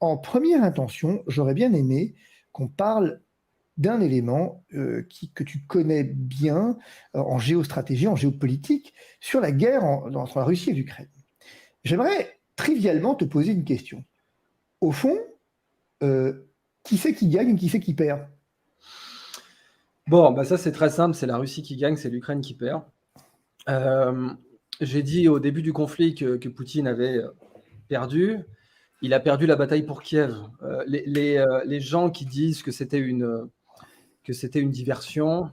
en première intention, j'aurais bien aimé qu'on parle d'un élément que tu connais bien en géostratégie, en géopolitique, sur la guerre entre la Russie et l'Ukraine. J'aimerais trivialement te poser une question. Au fond, euh, qui c'est qui gagne et qui c'est qui perd? Bon, bah ça c'est très simple, c'est la Russie qui gagne, c'est l'Ukraine qui perd. J'ai dit au début du conflit que Poutine avait perdu. Il a perdu la bataille pour Kiev. Les gens qui disent que c'était une diversion,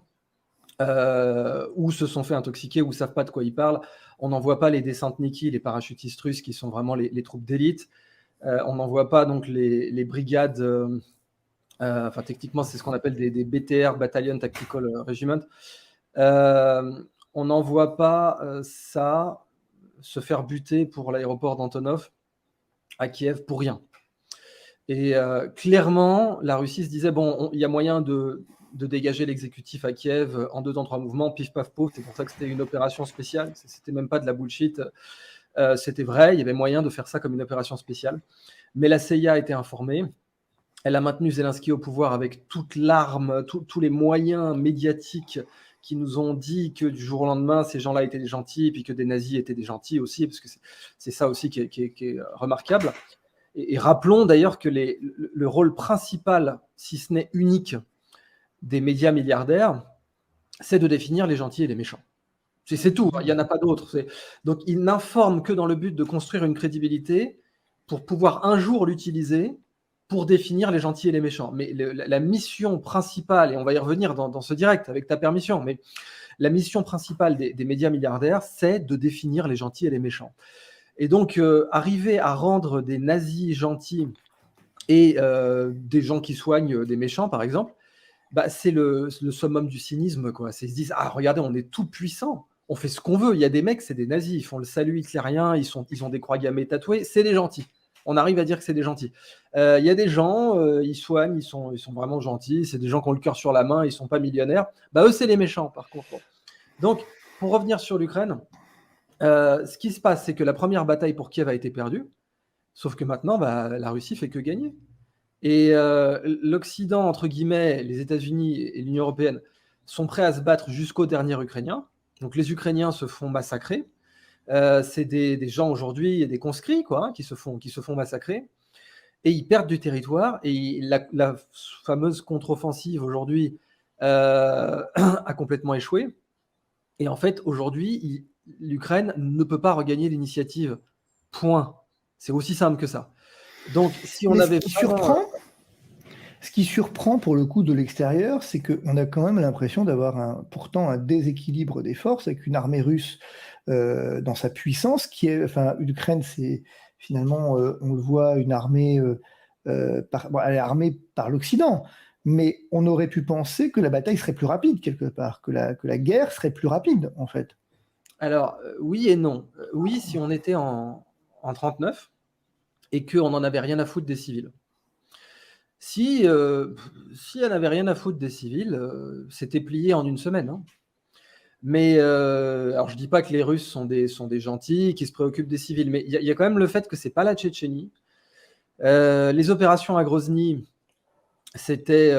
ou se sont fait intoxiquer, ou savent pas de quoi ils parlent. On n'en voit pas les descentes Niki, les parachutistes russes qui sont vraiment les troupes d'élite. On n'en voit pas donc les brigades. Enfin, techniquement, c'est ce qu'on appelle des BTR, Battalion Tactical Regiment. On n'en voit pas ça se faire buter pour l'aéroport d'Antonov à Kiev pour rien. Et clairement, la Russie se disait, bon, il y a moyen de dégager l'exécutif à Kiev en 2 temps 3 mouvements, pif paf pouf. C'est pour ça que c'était une opération spéciale. C'était même pas de la bullshit. C'était vrai, il y avait moyen de faire ça comme une opération spéciale. Mais la CIA a été informée. Elle a maintenu Zelensky au pouvoir avec toute l'arme, tous les moyens médiatiques qui nous ont dit que du jour au lendemain, ces gens-là étaient des gentils, puis que des nazis étaient des gentils aussi, parce que c'est ça aussi qui est remarquable. Et rappelons d'ailleurs que le rôle principal, si ce n'est unique, des médias milliardaires, c'est de définir les gentils et les méchants. C'est tout, il n'y en a pas d'autres. Donc ils n'informent que dans le but de construire une crédibilité pour pouvoir un jour l'utiliser pour définir les gentils et les méchants. Mais la mission principale, et on va y revenir dans ce direct avec ta permission, mais la mission principale des médias milliardaires, c'est de définir les gentils et les méchants. Et donc, arriver à rendre des nazis gentils et des gens qui soignent des méchants, par exemple, bah, c'est le summum du cynisme, quoi. Ils se disent, ah, regardez, on est tout puissant, on fait ce qu'on veut. Il y a des mecs, c'est des nazis, ils font le salut hitlérien, ils ont des croix gammées tatouées, c'est des gentils. On arrive à dire que c'est des gentils. Il y a des gens, ils soignent, ils sont vraiment gentils, c'est des gens qui ont le cœur sur la main, ils sont pas millionnaires. Bah, eux, c'est les méchants, par contre. Bon. Donc, pour revenir sur l'Ukraine, ce qui se passe, c'est que la première bataille pour Kiev a été perdue, sauf que maintenant, bah, la Russie fait que gagner. Et l'Occident, entre guillemets, les États-Unis et l'Union européenne, sont prêts à se battre jusqu'au dernier Ukrainien. Donc les Ukrainiens se font massacrer. C'est des gens aujourd'hui, des conscrits, quoi, hein, qui se font massacrer. Et ils perdent du territoire. Et la fameuse contre-offensive aujourd'hui a complètement échoué. Et en fait, aujourd'hui, l'Ukraine ne peut pas regagner l'initiative. Point. C'est aussi simple que ça. Donc, si on Mais avait vraiment... ce qui surprend pour le coup de l'extérieur, c'est qu'on a quand même l'impression d'avoir pourtant un déséquilibre des forces avec une armée russe dans sa puissance, enfin, l'Ukraine, c'est finalement, on le voit, une armée, bon, elle est armée par l'Occident, mais on aurait pu penser que la bataille serait plus rapide quelque part, que la guerre serait plus rapide en fait. Alors, oui et non. Oui, si on était en 39 et qu'on n'en avait rien à foutre des civils. Si elle n'avait rien à foutre des civils, c'était plié en une semaine, hein. Mais alors je dis pas que les Russes sont des gentils, qui se préoccupent des civils, mais il y a quand même le fait que c'est pas la Tchétchénie. Les opérations à Grozny, c'était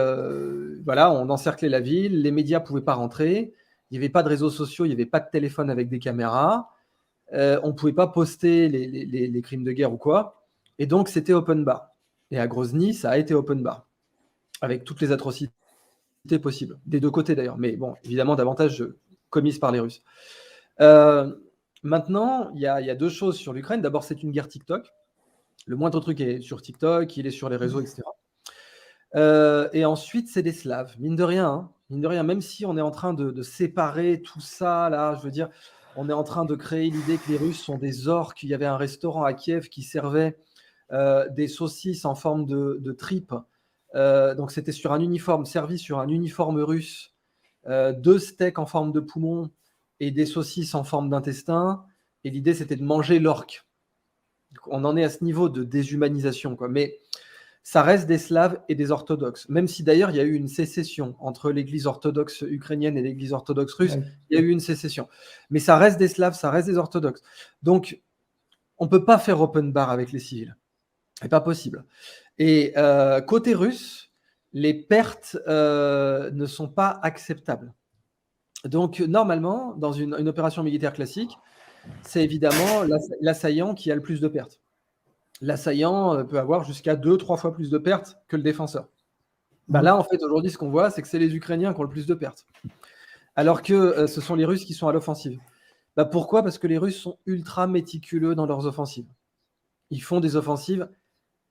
voilà, on encerclait la ville, les médias pouvaient pas rentrer, il n'y avait pas de réseaux sociaux, il n'y avait pas de téléphone avec des caméras. On ne pouvait pas poster les crimes de guerre ou quoi. Et donc, c'était open bar. Et à Grozny, ça a été open bar, avec toutes les atrocités possibles, des deux côtés d'ailleurs, mais bon, évidemment, davantage commises par les Russes. Maintenant, il y a 2 choses sur l'Ukraine. D'abord, c'est une guerre TikTok. Le moindre truc est sur TikTok, il est sur les réseaux, etc. Et ensuite, c'est des Slaves. Mine de rien, même si on est en train de séparer tout ça, là, je veux dire, on est en train de créer l'idée que les Russes sont des orques. Il y avait un restaurant à Kiev qui servait des saucisses en forme de tripes. Donc c'était sur un uniforme, servi sur un uniforme russe, 2 steaks en forme de poumon et des saucisses en forme d'intestin. Et l'idée, c'était de manger l'orque. On en est à ce niveau de déshumanisation, quoi. Mais ça reste des Slaves et des orthodoxes. Même si d'ailleurs il y a eu une sécession entre l'église orthodoxe ukrainienne et l'église orthodoxe russe, Ouais. il y a eu une sécession. Mais ça reste des Slaves, ça reste des orthodoxes. Donc on ne peut pas faire open bar avec les civils. C'est pas possible. Et côté russe, les pertes ne sont pas acceptables. Donc, normalement, dans une opération militaire classique, c'est évidemment l'assaillant qui a le plus de pertes. L'assaillant peut avoir jusqu'à 2-3 fois plus de pertes que le défenseur. Là, en fait, aujourd'hui, ce qu'on voit, c'est que c'est les Ukrainiens qui ont le plus de pertes, alors que ce sont les Russes qui sont à l'offensive. Pourquoi ? Parce que les Russes sont ultra méticuleux dans leurs offensives. Ils font des offensives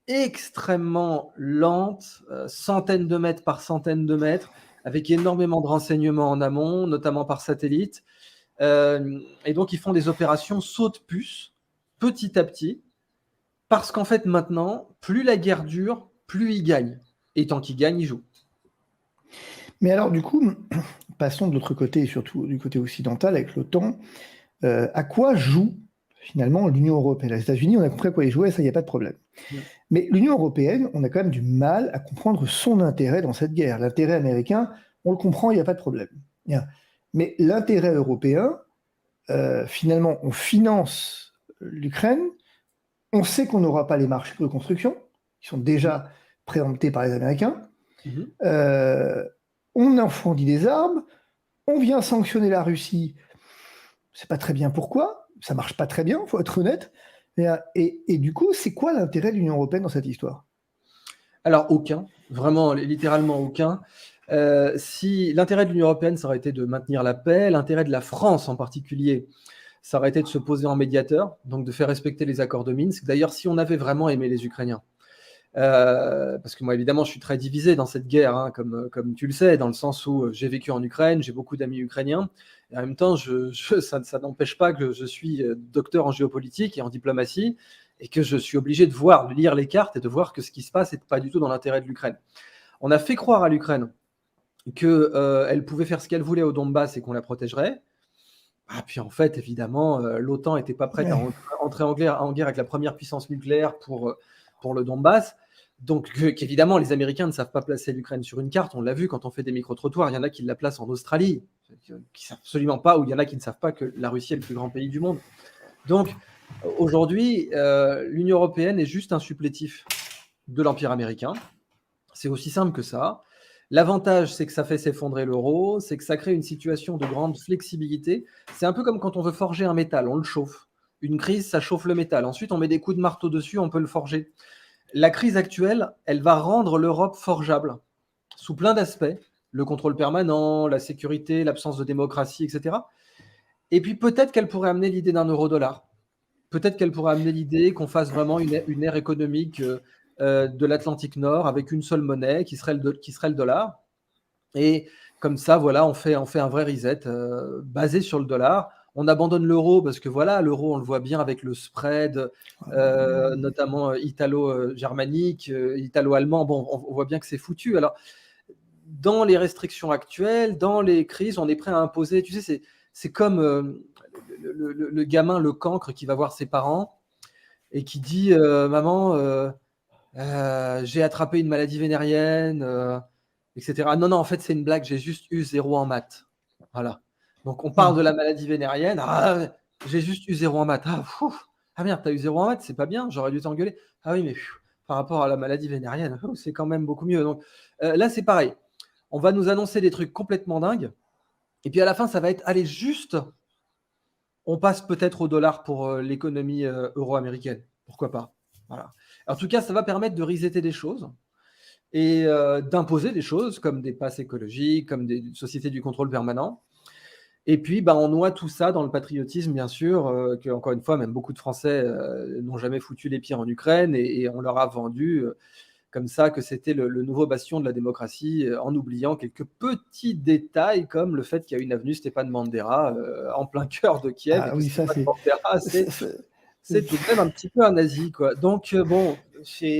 extrêmement lentes, centaines de mètres par centaines de mètres, avec énormément de renseignements en amont, notamment par satellite. Et donc, ils font des opérations saute-puce, petit à petit, parce qu'en fait, maintenant, plus la guerre dure, plus ils gagnent. Et tant qu'ils gagnent, ils jouent. Mais alors, du coup, passons de l'autre côté, et surtout du côté occidental, avec l'OTAN. À quoi joue finalement l'Union européenne? Les États-Unis, on a compris à quoi ils jouaient, ça, il n'y a pas de problème. Mais l'Union européenne, on a quand même du mal à comprendre son intérêt dans cette guerre. L'intérêt américain, on le comprend, il n'y a pas de problème. Bien. Mais l'intérêt européen, finalement, on finance l'Ukraine, on sait qu'on n'aura pas les marchés de construction, qui sont déjà préemptés par les Américains, on en fournit des armes, on vient sanctionner la Russie, c'est pas très bien pourquoi, ça marche pas très bien, il faut être honnête. Et du coup, c'est quoi l'intérêt de l'Union européenne dans cette histoire? Alors, aucun, vraiment, littéralement aucun. Si l'intérêt de l'Union européenne, ça aurait été de maintenir la paix, l'intérêt de la France en particulier, ça aurait été de se poser en médiateur, donc de faire respecter les accords de Minsk. D'ailleurs, si on avait vraiment aimé les Ukrainiens, parce que moi, évidemment, je suis très divisé dans cette guerre, hein, comme tu le sais, dans le sens où j'ai vécu en Ukraine, j'ai beaucoup d'amis ukrainiens, et en même temps, ça n'empêche pas que je suis docteur en géopolitique et en diplomatie, et que je suis obligé de lire les cartes et de voir que ce qui se passe n'est pas du tout dans l'intérêt de l'Ukraine. On a fait croire à l'Ukraine qu'elle pouvait faire ce qu'elle voulait au Donbass et qu'on la protégerait. Puis en fait, évidemment, l'OTAN n'était pas prête à entrer en guerre avec la première puissance nucléaire pour le Donbass. Donc, qu'évidemment, les Américains ne savent pas placer l'Ukraine sur une carte. On l'a vu quand on fait des micro-trottoirs. Il y en a qui la placent en Australie, qui ne savent absolument pas, ou il y en a qui ne savent pas que la Russie est le plus grand pays du monde. Donc, aujourd'hui, l'Union européenne est juste un supplétif de l'Empire américain. C'est aussi simple que ça. L'avantage, c'est que ça fait s'effondrer l'euro, c'est que ça crée une situation de grande flexibilité. C'est un peu comme quand on veut forger un métal, on le chauffe. Une crise, ça chauffe le métal. Ensuite, on met des coups de marteau dessus, on peut le forger. La crise actuelle, elle va rendre l'Europe forgeable, sous plein d'aspects. Le contrôle permanent, la sécurité, l'absence de démocratie, etc. Et puis peut-être qu'elle pourrait amener l'idée d'un euro-dollar. Peut-être qu'elle pourrait amener l'idée qu'on fasse vraiment une ère économique de l'Atlantique Nord avec une seule monnaie qui serait le dollar. Et comme ça, voilà, on fait un vrai reset basé sur le dollar. On abandonne l'euro parce que voilà, l'euro, on le voit bien avec le spread, notamment italo-germanique, italo-allemand. Bon, on voit bien que c'est foutu. Alors, dans les restrictions actuelles, dans les crises, on est prêt à imposer. Tu sais, c'est comme le gamin, le cancre, qui va voir ses parents et qui dit maman, j'ai attrapé une maladie vénérienne, etc. Non, en fait, c'est une blague, j'ai juste eu 0 en maths. Voilà. Donc, on parle de la maladie vénérienne. J'ai juste eu 0 en maths. Merde, t'as eu 0 en maths, c'est pas bien, j'aurais dû t'engueuler. Oui, mais par rapport à la maladie vénérienne, c'est quand même beaucoup mieux. Donc, là, c'est pareil. On va nous annoncer des trucs complètement dingues. Et puis, à la fin, ça va être, allez, juste, on passe peut-être au dollar pour l'économie euro-américaine. Pourquoi pas? Voilà. En tout cas, ça va permettre de resetter des choses et d'imposer des choses comme des passes écologiques, comme des sociétés du contrôle permanent. Et puis, on noie tout ça dans le patriotisme, bien sûr, que, encore une fois, même beaucoup de Français n'ont jamais foutu les pieds en Ukraine et on leur a vendu comme ça que c'était le nouveau bastion de la démocratie, en oubliant quelques petits détails comme le fait qu'il y a une avenue Stéphane Bandera en plein cœur de Kiev. Ah oui, ça c'est... Bandera, c'est tout de même un petit peu un nazi, quoi. Donc, bon,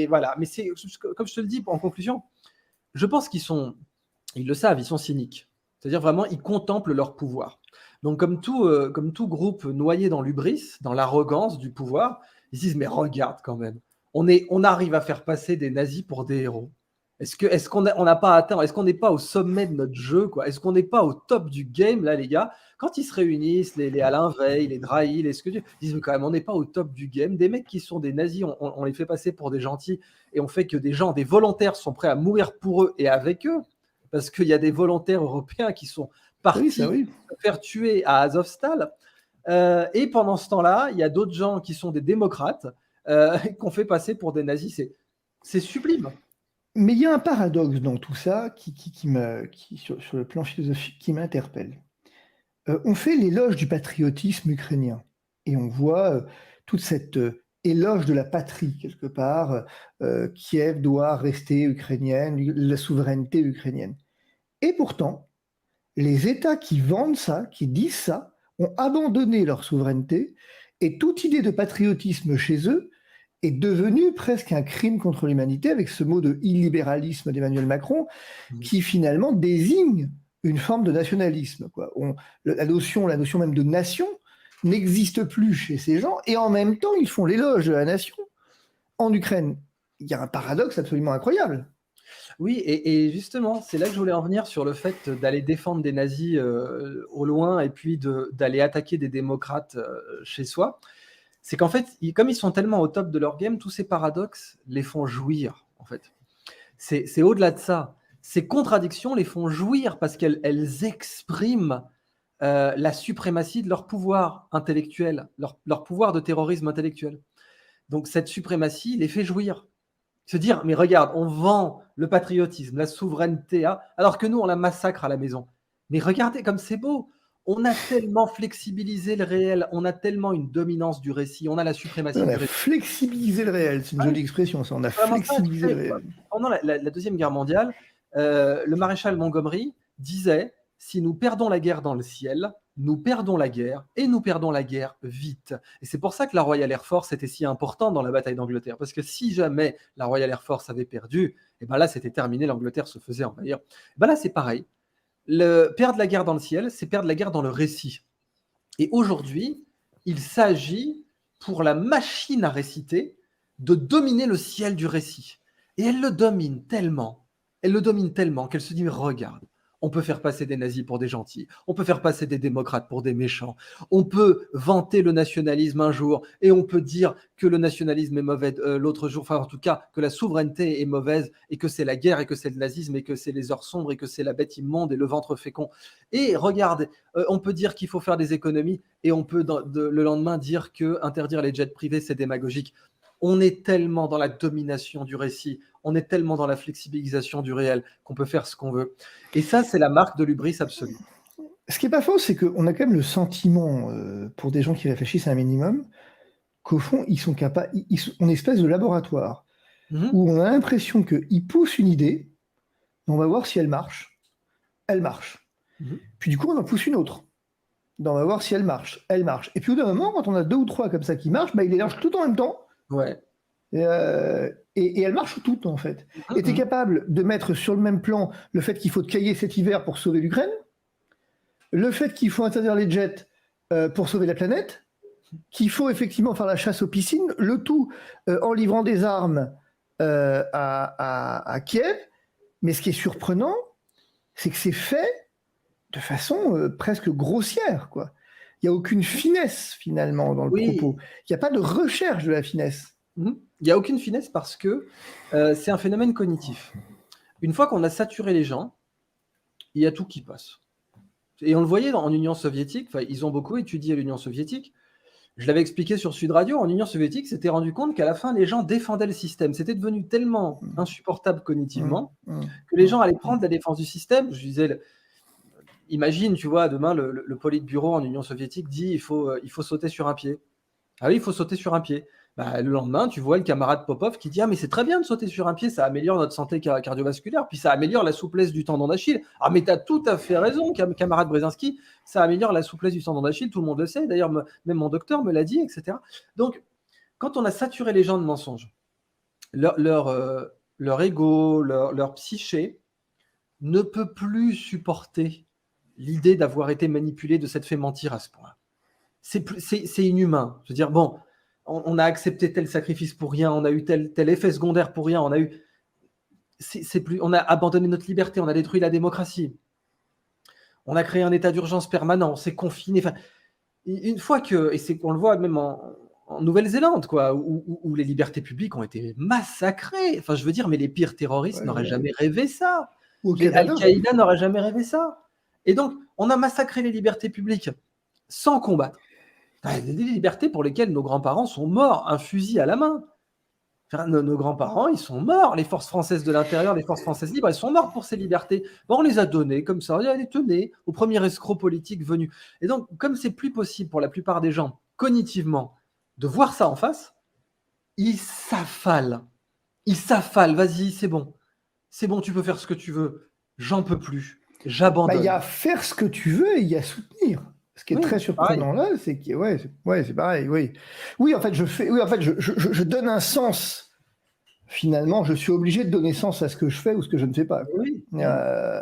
voilà. Mais c'est, comme je te le dis, en conclusion, je pense ils le savent, ils sont cyniques. C'est-à-dire vraiment, ils contemplent leur pouvoir. Donc, comme tout groupe noyé dans l'hubris, dans l'arrogance du pouvoir, ils disent, mais regarde quand même, on arrive à faire passer des nazis pour des héros. Est-ce qu'on n'a pas atteint, est-ce qu'on n'est pas au sommet de notre jeu, quoi? Est-ce qu'on n'est pas au top du game, là, les gars? Quand ils se réunissent, les Alain Veil, les Drahi, les ce que tu ils disent: «Mais quand même, on n'est pas au top du game». Des mecs qui sont des nazis, on les fait passer pour des gentils et on fait que des gens, des volontaires sont prêts à mourir pour eux et avec eux. Parce qu'il y a des volontaires européens qui sont Oui, ça partis oui. se faire tuer à Azovstal. Et pendant ce temps-là, il y a d'autres gens qui sont des démocrates, qu'on fait passer pour des nazis. C'est sublime. Mais il y a un paradoxe dans tout ça sur le plan philosophique, qui m'interpelle. On fait l'éloge du patriotisme ukrainien et on voit toute cette éloge de la patrie, quelque part. Kiev doit rester ukrainienne, la souveraineté ukrainienne. Et pourtant, les États qui vendent ça, qui disent ça, ont abandonné leur souveraineté et toute idée de patriotisme chez eux est devenue presque un crime contre l'humanité avec ce mot de illibéralisme d'Emmanuel Macron qui finalement désigne une forme de nationalisme, quoi. La notion même de nation n'existe plus chez ces gens et en même temps ils font l'éloge de la nation. En Ukraine, il y a un paradoxe absolument incroyable. Oui, et justement, c'est là que je voulais en venir sur le fait d'aller défendre des nazis au loin et puis d'aller attaquer des démocrates chez soi. C'est qu'en fait, comme ils sont tellement au top de leur game, tous ces paradoxes les font jouir, en fait. C'est au-delà de ça. Ces contradictions les font jouir parce qu'elles expriment la suprématie de leur pouvoir intellectuel, leur pouvoir de terrorisme intellectuel. Donc cette suprématie les fait jouir. Se dire, mais regarde, on vend le patriotisme, la souveraineté, alors que nous, on la massacre à la maison. Mais regardez comme c'est beau. On a tellement flexibilisé le réel, on a tellement une dominance du récit, on a la suprématie On du a récit. flexibilisé le réel, c'est une jolie expression, ça. On a Vraiment ça, tu flexibilisé le sais, réel. pendant la Deuxième Guerre mondiale, le maréchal Montgomery disait: si nous perdons la guerre dans le ciel, nous perdons la guerre et nous perdons la guerre vite. Et c'est pour ça que la Royal Air Force était si importante dans la bataille d'Angleterre, parce que si jamais la Royal Air Force avait perdu, et ben là c'était terminé, l'Angleterre se faisait envahir. Et ben là c'est pareil. Perdre la guerre dans le ciel, c'est perdre la guerre dans le récit. Et aujourd'hui, il s'agit pour la machine à réciter de dominer le ciel du récit. Et elle le domine tellement, qu'elle se dit, mais regarde, on peut faire passer des nazis pour des gentils, on peut faire passer des démocrates pour des méchants, on peut vanter le nationalisme un jour et on peut dire que le nationalisme est mauvais l'autre jour, enfin en tout cas que la souveraineté est mauvaise et que c'est la guerre et que c'est le nazisme et que c'est les heures sombres et que c'est la bête immonde et le ventre fécond. Et regarde, on peut dire qu'il faut faire des économies et on peut le lendemain dire que interdire les jets privés c'est démagogique. On est tellement dans la domination du récit, on est tellement dans la flexibilisation du réel qu'on peut faire ce qu'on veut. Et ça, c'est la marque de l'hubris absolue. Ce qui n'est pas faux, c'est qu'on a quand même le sentiment, pour des gens qui réfléchissent un minimum, qu'au fond, ils sont capables, ils sont en espèce de laboratoire, où on a l'impression qu'ils poussent une idée, on va voir si elle marche. Elle marche. Puis du coup, on en pousse une autre. On va voir si elle marche. Elle marche. Et puis au bout d'un moment, quand on a 2 ou 3 comme ça qui marchent, ils les lancent tout en même temps. Ouais. Et elles marchent toutes, en fait. Et tu es capable de mettre sur le même plan le fait qu'il faut te cailler cet hiver pour sauver l'Ukraine, le fait qu'il faut interdire les jets pour sauver la planète, qu'il faut effectivement faire la chasse aux piscines, le tout en livrant des armes à Kiev. Mais ce qui est surprenant, c'est que c'est fait de façon presque grossière, quoi. Il n'y a aucune finesse, finalement, dans le propos. Il n'y a pas de recherche de la finesse. Il n'y a aucune finesse parce que c'est un phénomène cognitif. Une fois qu'on a saturé les gens, il y a tout qui passe. Et on le voyait en Union soviétique, ils ont beaucoup étudié l'Union soviétique. Je l'avais expliqué sur Sud Radio, en Union soviétique, s'était rendu compte qu'à la fin, les gens défendaient le système. C'était devenu tellement insupportable cognitivement que les gens allaient prendre la défense du système. Je disais, imagine, tu vois, demain, le politburo en Union soviétique dit il faut sauter sur un pied. Ah oui, il faut sauter sur un pied. Le lendemain, tu vois le camarade Popov qui dit ah mais c'est très bien de sauter sur un pied, ça améliore notre santé cardiovasculaire, puis ça améliore la souplesse du tendon d'Achille. Ah mais tu as tout à fait raison, camarade Brzezinski, ça améliore la souplesse du tendon d'Achille, tout le monde le sait, d'ailleurs même mon docteur me l'a dit, etc. Donc, quand on a saturé les gens de mensonges, leur ego, leur psyché ne peut plus supporter l'idée d'avoir été manipulé, de s'être fait mentir à ce point. C'est inhumain. Je veux dire, bon, on a accepté tel sacrifice pour rien, on a eu tel effet secondaire pour rien, on a eu... c'est plus, on a abandonné notre liberté, on a détruit la démocratie, on a créé un état d'urgence permanent, on s'est confiné. Enfin, une fois que, et on le voit même en Nouvelle-Zélande, quoi, où les libertés publiques ont été massacrées. Enfin, je veux dire, mais les pires terroristes Ouais, n'auraient ouais. jamais rêvé ça. Au Les Canada. Al-Qaïda n'aurait jamais rêvé ça. Et donc, on a massacré les libertés publiques sans combattre. Des libertés pour lesquelles nos grands-parents sont morts, un fusil à la main. Enfin, nos grands-parents, ils sont morts. Les forces françaises de l'intérieur, les forces françaises libres, elles sont mortes pour ces libertés. Bon, on les a données comme ça. Allez, tenez, au premier escroc politique venu. Et donc, comme c'est plus possible pour la plupart des gens, cognitivement, de voir ça en face, ils s'affalent. Ils s'affalent. Vas-y, c'est bon. C'est bon, tu peux faire ce que tu veux. J'en peux plus. Bah, il y J'abandonne. a faire ce que tu veux et il y a soutenir. Ce qui est Oui, très pareil. surprenant là, c'est que c'est pareil, oui. Oui, en fait, je donne un sens. Finalement, je suis obligé de donner sens à ce que je fais ou ce que je ne fais pas, quoi. Oui. Euh,